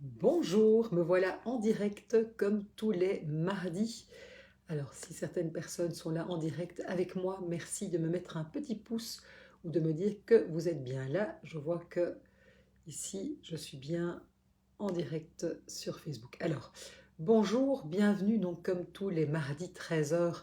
Bonjour, me voilà en direct comme tous les mardis. Alors si certaines personnes sont là en direct avec moi, merci de me mettre un petit pouce ou de me dire que vous êtes bien là. Je vois que ici je suis bien en direct sur Facebook. Alors bonjour, bienvenue donc comme tous les mardis 13 h.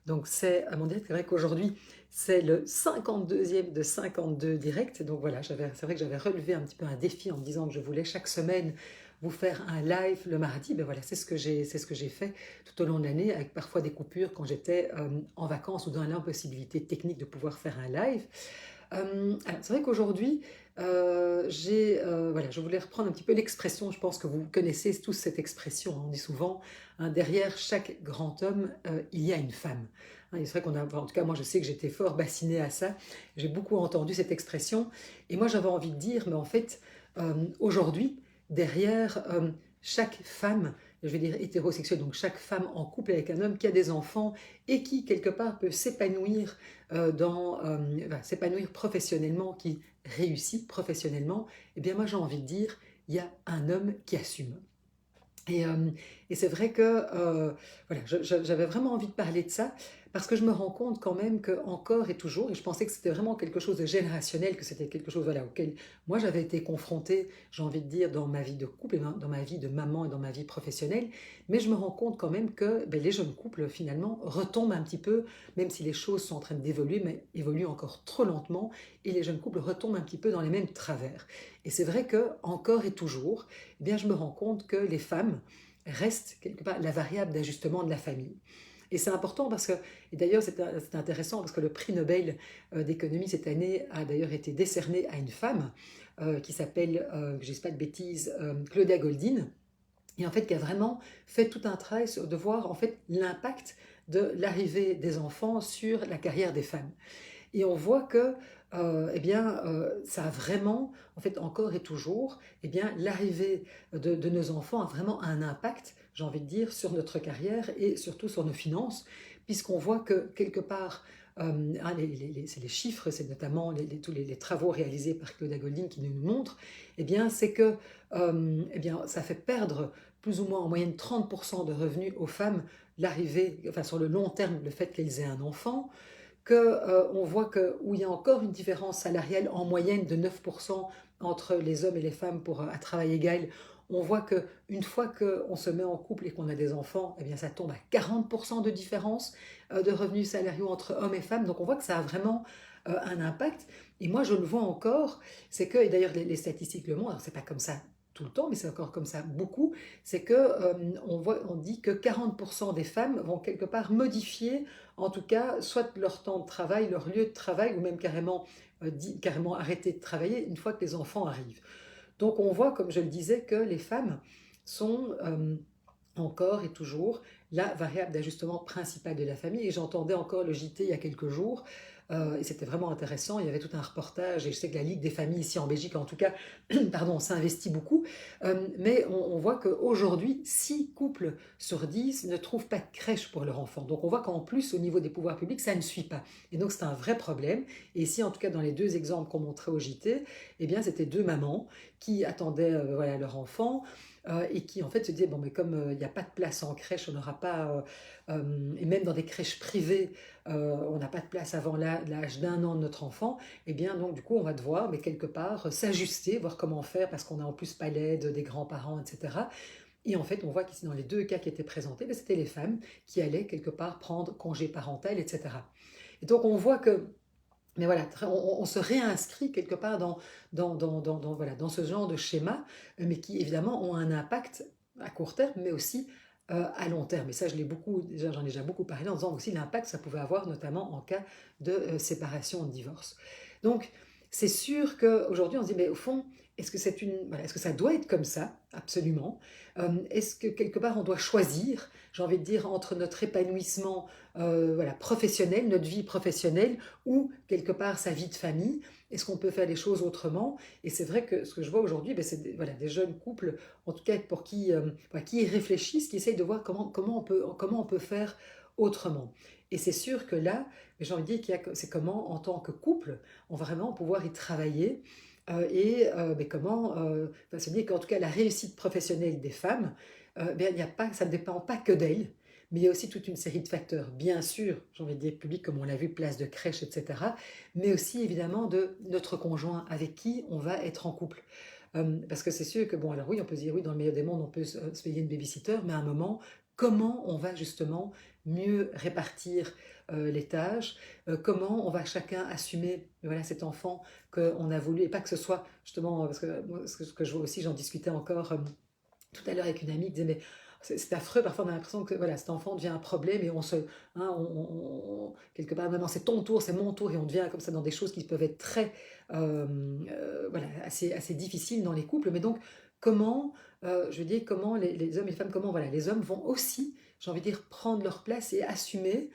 Donc c'est à mon direct, c'est vrai qu'aujourd'hui c'est le 52e de 52 directs. Donc voilà, c'est vrai que j'avais relevé un petit peu un défi en me disant que je voulais chaque semaine vous faire un live le mardi. Ben voilà, c'est ce que j'ai fait tout au long de l'année, avec parfois des coupures quand j'étais en vacances ou dans l'impossibilité technique de pouvoir faire un live. Alors, c'est vrai qu'aujourd'hui, voilà, je voulais reprendre un petit peu l'expression, je pense que vous connaissez tous cette expression, hein. On dit souvent, hein, derrière chaque grand homme, il y a une femme. Hein, et c'est vrai qu'on a, en tout cas moi je sais que j'étais fort bassinée à ça, j'ai beaucoup entendu cette expression, et moi j'avais envie de dire, mais en fait, aujourd'hui, derrière chaque femme, je vais dire hétérosexuelle, donc chaque femme en couple avec un homme qui a des enfants et qui quelque part peut s'épanouir s'épanouir professionnellement, qui réussit professionnellement, eh bien moi j'ai envie de dire, il y a un homme qui assume. Et, euh, et c'est vrai que voilà, j'avais vraiment envie de parler de ça parce que je me rends compte quand même que encore et toujours, et je pensais que c'était vraiment quelque chose de générationnel, que c'était quelque chose voilà, auquel moi j'avais été confrontée, j'ai envie de dire, dans ma vie de couple, et dans ma vie de maman et dans ma vie professionnelle, mais je me rends compte quand même que ben, les jeunes couples finalement retombent un petit peu, même si les choses sont en train d'évoluer, mais évoluent encore trop lentement, et les jeunes couples retombent un petit peu dans les mêmes travers. Et c'est vrai que encore et toujours, eh bien, je me rends compte que les femmes restent quelque part la variable d'ajustement de la famille. Et c'est important parce que, et d'ailleurs c'est intéressant parce que le prix Nobel d'économie cette année a d'ailleurs été décerné à une femme qui s'appelle, je ne dis pas de bêtises, Claudia Goldin, et en fait qui a vraiment fait tout un travail de voir en fait l'impact de l'arrivée des enfants sur la carrière des femmes. Et on voit que ça a vraiment, en fait, encore et toujours, l'arrivée de nos enfants a vraiment un impact, j'ai envie de dire, sur notre carrière et surtout sur nos finances, puisqu'on voit que quelque part, c'est les chiffres, c'est notamment tous les travaux réalisés par Claudia Goldin qui nous montrent, c'est que ça fait perdre plus ou moins en moyenne 30% de revenus aux femmes l'arrivée, enfin sur le long terme, le fait qu'elles aient un enfant, que, on voit que, où il y a encore une différence salariale en moyenne de 9% entre les hommes et les femmes pour un travail égal. On voit qu'une fois qu'on se met en couple et qu'on a des enfants, eh bien ça tombe à 40% de différence de revenus salariaux entre hommes et femmes. Donc on voit que ça a vraiment un impact. Et moi je le vois encore, c'est que, et d'ailleurs les statistiques le montrent, alors c'est pas comme ça tout le temps, mais c'est encore comme ça beaucoup, c'est que on dit que 40% des femmes vont quelque part modifier en tout cas, soit leur temps de travail, leur lieu de travail, ou même carrément arrêter de travailler une fois que les enfants arrivent. Donc on voit, comme je le disais, que les femmes sont encore et toujours la variable d'ajustement principale de la famille. Et j'entendais encore le JT il y a quelques jours, et c'était vraiment intéressant. Il y avait tout un reportage, et je sais que la Ligue des familles ici en Belgique, en tout cas, pardon, s'investit beaucoup. Mais on voit qu'aujourd'hui, 6 couples sur 10 ne trouvent pas de crèche pour leur enfant. Donc on voit qu'en plus, au niveau des pouvoirs publics, ça ne suit pas. Et donc c'est un vrai problème. Et ici, en tout cas, dans les deux exemples qu'on montrait au JT, eh bien, c'était deux mamans qui attendaient voilà, leur enfant et qui en fait se disaient bon mais comme il n'y a pas de place en crèche, on n'aura pas et même dans des crèches privées, on n'a pas de place avant l'âge d'un an de notre enfant, et bien donc du coup on va devoir mais quelque part s'ajuster, voir comment faire parce qu'on n'a en plus pas l'aide des grands-parents, etc. Et en fait on voit qu'ici dans les deux cas qui étaient présentés, ben, c'était les femmes qui allaient quelque part prendre congé parental, etc. Et donc on voit que mais voilà, on se réinscrit quelque part voilà, dans ce genre de schéma, mais qui évidemment ont un impact à court terme, mais aussi à long terme. Et ça, j'en ai déjà beaucoup parlé en disant aussi l'impact que ça pouvait avoir, notamment en cas de séparation ou de divorce. Donc, c'est sûr qu'aujourd'hui, on se dit, mais au fond, est-ce que ça doit être comme ça? Absolument. Est-ce que quelque part, on doit choisir, j'ai envie de dire, entre notre épanouissement voilà, professionnel, notre vie professionnelle, ou quelque part sa vie de famille. Est-ce qu'on peut faire les choses autrement? Et c'est vrai que ce que je vois aujourd'hui, ben, c'est voilà, des jeunes couples, en tout cas pour qui y réfléchissent, qui essayent de voir comment on peut faire autrement. Et c'est sûr que là, j'ai envie de dire c'est comment, en tant que couple, on va vraiment pouvoir y travailler Mais comment enfin, se dire qu'en tout cas la réussite professionnelle des femmes, ben, il y a pas, ça ne dépend pas que d'elles, mais il y a aussi toute une série de facteurs. Bien sûr, j'ai envie de dire public, comme on l'a vu, place de crèche, etc. Mais aussi évidemment de notre conjoint avec qui on va être en couple. Parce que c'est sûr que, bon, alors oui, on peut se dire, oui, dans le meilleur des mondes, on peut se payer une babysitter, mais à un moment, comment on va justement mieux répartir les tâches, comment on va chacun assumer voilà, cet enfant qu'on a voulu, et pas que ce soit justement, parce que moi, ce que je vois aussi, j'en discutais encore tout à l'heure avec une amie qui disait, mais c'est affreux, parfois on a l'impression que voilà, cet enfant devient un problème et quelque part, maintenant c'est ton tour, c'est mon tour, et on devient comme ça dans des choses qui peuvent être très, voilà, assez difficiles dans les couples. Mais donc, comment, je veux dire, comment les hommes et les femmes, comment voilà, les hommes vont aussi, j'ai envie de dire, prendre leur place et assumer,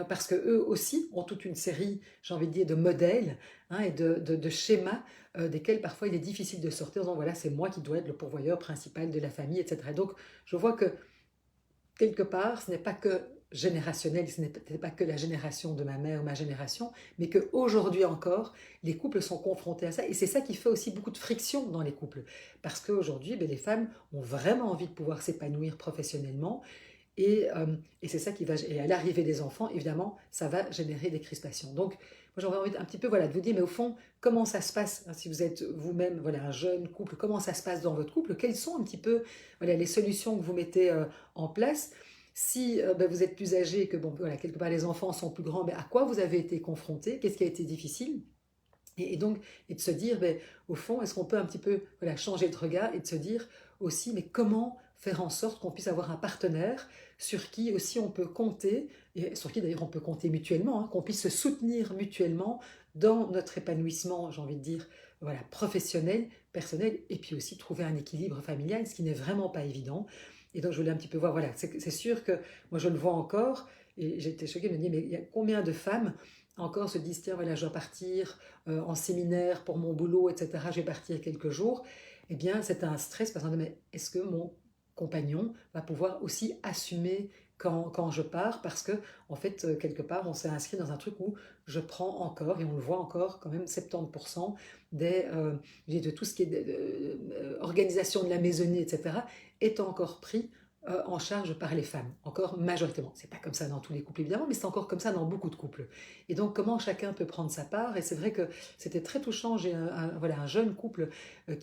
parce que eux aussi ont toute une série, j'ai envie de dire, de modèles et de schémas desquels parfois il est difficile de sortir en disant voilà, c'est moi qui dois être le pourvoyeur principal de la famille, etc. Donc, je vois que quelque part, ce n'est pas que générationnel, ce n'est peut-être pas que la génération de ma mère ou ma génération, mais qu'aujourd'hui encore, les couples sont confrontés à ça. Et c'est ça qui fait aussi beaucoup de friction dans les couples. Parce qu'aujourd'hui, ben, les femmes ont vraiment envie de pouvoir s'épanouir professionnellement, et c'est ça qui va, et à l'arrivée des enfants, évidemment, ça va générer des crispations. Donc, moi j'aurais envie un petit peu voilà, de vous dire, mais au fond, comment ça se passe si vous êtes vous-même voilà, un jeune couple, comment ça se passe dans votre couple, quelles sont un petit peu voilà, les solutions que vous mettez en place. Si ben, vous êtes plus âgé, que bon, voilà, quelque part les enfants sont plus grands, ben, à quoi vous avez été confronté, qu'est-ce qui a été difficile, et donc, et de se dire, ben, au fond, est-ce qu'on peut un petit peu voilà, changer de regard et de se dire aussi, mais comment faire en sorte qu'on puisse avoir un partenaire sur qui aussi on peut compter, et sur qui d'ailleurs on peut compter mutuellement, qu'on puisse se soutenir mutuellement dans notre épanouissement, j'ai envie de dire, voilà, professionnel, personnel, et puis aussi trouver un équilibre familial, ce qui n'est vraiment pas évident. Et donc je voulais un petit peu voir, voilà, c'est sûr que moi je le vois encore, et j'étais choquée de me dire, mais il y a combien de femmes encore se disent, tiens, voilà, je dois partir en séminaire pour mon boulot, etc., je vais partir quelques jours, eh bien, c'est un stress parce qu'on dit, mais est-ce que mon compagnon va pouvoir aussi assumer quand je pars, parce que en fait quelque part on s'est inscrit dans un truc où je prends encore, et on le voit encore quand même, 70% de tout ce qui est organisation de la maisonnée, etc., est encore pris en charge par les femmes, encore majoritairement. C'est pas comme ça dans tous les couples évidemment, mais c'est encore comme ça dans beaucoup de couples. Et donc comment chacun peut prendre sa part, et c'est vrai que c'était très touchant. J'ai voilà, un jeune couple voilà,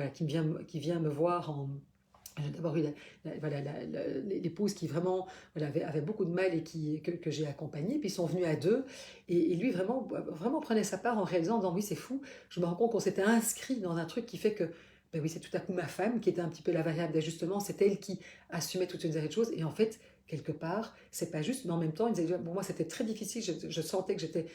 qui vient me voir en... J'ai d'abord eu voilà, l'épouse qui vraiment voilà, avait beaucoup de mal et que j'ai accompagné, puis ils sont venus à deux, et lui vraiment, vraiment prenait sa part en réalisant, en disant oui c'est fou, je me rends compte qu'on s'était inscrit dans un truc qui fait que ben oui, c'est tout à coup ma femme qui était un petit peu la variable d'ajustement, c'est elle qui assumait toute une série de choses, et en fait quelque part, c'est pas juste, mais en même temps, il disait, pour moi c'était très difficile, je sentais que j'étais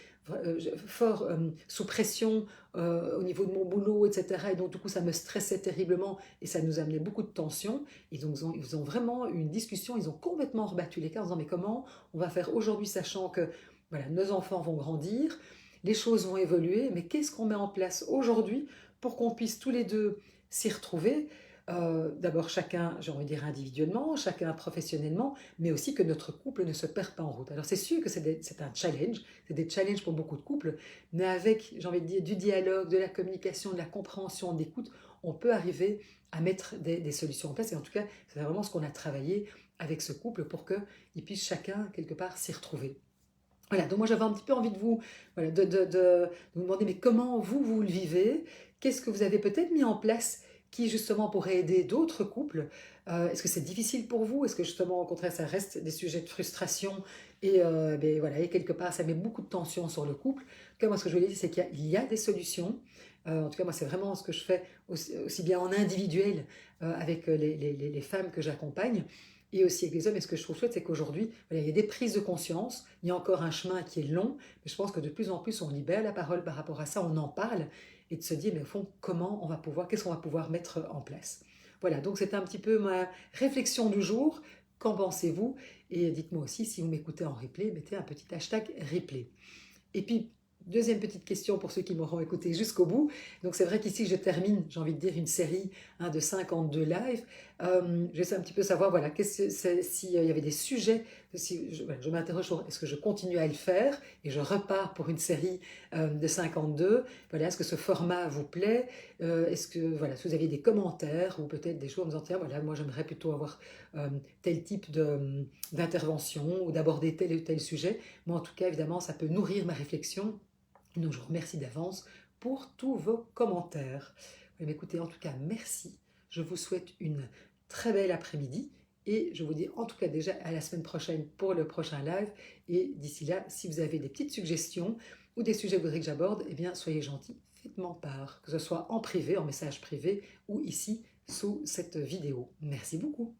fort sous pression au niveau de mon boulot, etc. Et donc du coup ça me stressait terriblement, et ça nous amenait beaucoup de tensions. Et donc ils ont vraiment eu une discussion, ils ont complètement rebattu les cartes en disant, mais comment on va faire aujourd'hui, sachant que voilà, nos enfants vont grandir, les choses vont évoluer, mais qu'est-ce qu'on met en place aujourd'hui pour qu'on puisse tous les deux s'y retrouver, d'abord chacun, j'ai envie de dire individuellement, chacun professionnellement, mais aussi que notre couple ne se perd pas en route. Alors c'est sûr que c'est un challenge, c'est des challenges pour beaucoup de couples, mais avec, j'ai envie de dire, du dialogue, de la communication, de la compréhension, de l'écoute, on peut arriver à mettre des solutions en place. Et en tout cas, c'est vraiment ce qu'on a travaillé avec ce couple pour qu'ils puissent chacun, quelque part, s'y retrouver. Voilà, donc moi j'avais un petit peu envie de vous, voilà, de vous demander, mais comment vous le vivez? Qu'est-ce que vous avez peut-être mis en place qui justement pourrait aider d'autres couples? Est-ce que c'est difficile pour vous? Est-ce que justement au contraire ça reste des sujets de frustration, ben, voilà, et quelque part ça met beaucoup de tension sur le couple? En tout cas, moi ce que je voulais dire c'est qu'il y a des solutions. En tout cas moi c'est vraiment ce que je fais aussi bien en individuel avec les femmes que j'accompagne, et aussi avec les hommes. Et ce que je trouve chouette, c'est qu'aujourd'hui, voilà, il y a des prises de conscience, il y a encore un chemin qui est long, mais je pense que de plus en plus, on libère la parole par rapport à ça, on en parle, et de se dire, mais au fond, comment on va pouvoir, qu'est-ce qu'on va pouvoir mettre en place? Voilà, donc c'était un petit peu ma réflexion du jour. Qu'en pensez-vous? Et dites-moi aussi, si vous m'écoutez en replay, mettez un petit hashtag replay. Et puis, deuxième petite question pour ceux qui m'auront écouté jusqu'au bout. Donc c'est vrai qu'ici je termine, j'ai envie de dire, une série de 52 lives. Je vais un petit peu savoir, voilà, s'il y avait des sujets si voilà, je m'interroge sur est-ce que je continue à le faire et je repars pour une série de 52. Voilà, est-ce que ce format vous plaît? Est-ce que voilà, si vous aviez des commentaires ou peut-être des choses en me disant tiens, voilà, moi j'aimerais plutôt avoir tel type d'intervention ou d'aborder tel ou tel sujet. Moi, en tout cas, évidemment, ça peut nourrir ma réflexion. Donc, je vous remercie d'avance pour tous vos commentaires. Mais écoutez, en tout cas, merci. Je vous souhaite une très belle après-midi et je vous dis en tout cas déjà à la semaine prochaine pour le prochain live. Et d'ici là, si vous avez des petites suggestions ou des sujets que vous voudrez que j'aborde, eh bien, soyez gentils, faites-m'en part, que ce soit en privé, en message privé ou ici sous cette vidéo. Merci beaucoup.